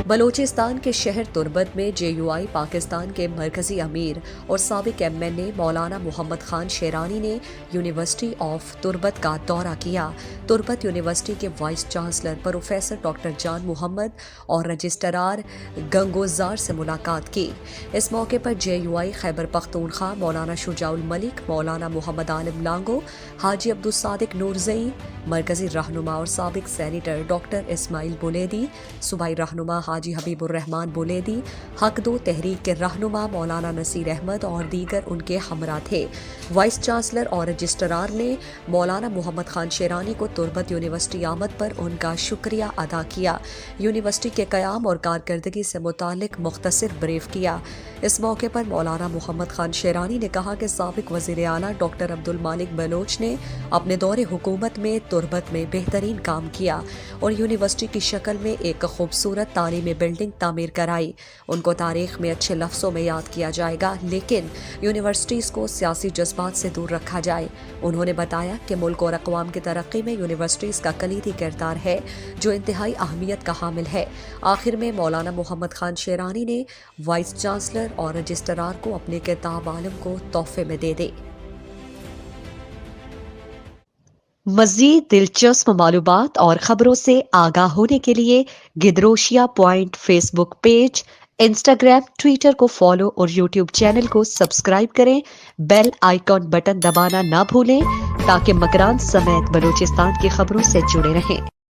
بلوچستان کے شہر تربت میں JUI پاکستان کے مرکزی امیر اور سابق MNA مولانا محمد خان شیرانی نے یونیورسٹی آف تربت کا دورہ کیا۔ تربت یونیورسٹی کے وائس چانسلر پروفیسر ڈاکٹر جان محمد اور رجسٹرار گنگوزار سے ملاقات کی۔ اس موقع پر JUI خیبر پختونخوا مولانا شجاع الملک، مولانا محمد عالم لانگو، حاجی عبدالصادق نورزئی، مرکزی رہنما اور سابق سینیٹر ڈاکٹر اسماعیل بولیدی، صوبائی رہنما حاجی حبیب الرحمان بولیدی، حق دو تحریک کے رہنما مولانا نصیر احمد اور دیگر ان کے ہمراہ تھے۔ وائس چانسلر اور رجسٹرار نے مولانا محمد خان شیرانی کو تربت یونیورسٹی آمد پر ان کا شکریہ ادا کیا۔ یونیورسٹی کے قیام اور کارکردگی سے متعلق مختصر بریف کیا۔ اس موقع پر مولانا محمد خان شیرانی نے کہا کہ سابق وزیر اعلیٰ ڈاکٹر عبدالمالک بلوچ نے اپنے دور حکومت میں تربت میں بہترین کام کیا اور یونیورسٹی کی شکل میں ایک خوبصورت تعلیمی بلڈنگ تعمیر کرائی۔ ان کو تاریخ میں اچھے لفظوں میں یاد کیا جائے گا، لیکن یونیورسٹیز کو سیاسی جذبات سے دور رکھا جائے۔ انہوں نے بتایا کہ ملک اور اقوام کی ترقی میں یونیورسٹیز کا کلیدی کردار ہے جو انتہائی اہمیت کا حامل ہے۔ آخر میں مولانا محمد خان شیرانی نے وائس چانسلر اور رجسٹرار کو اپنے کتاب عالم کو تحفے میں دے دی۔ مزید دلچسپ معلومات اور خبروں سے آگاہ ہونے کے لیے Gedrosia point Facebook page, Instagram, Twitter کو فالو اور یوٹیوب چینل کو سبسکرائب کریں۔ بیل آئیکن بٹن دبانا نہ بھولیں تاکہ مکران سمیت بلوچستان کی خبروں سے جڑے رہیں۔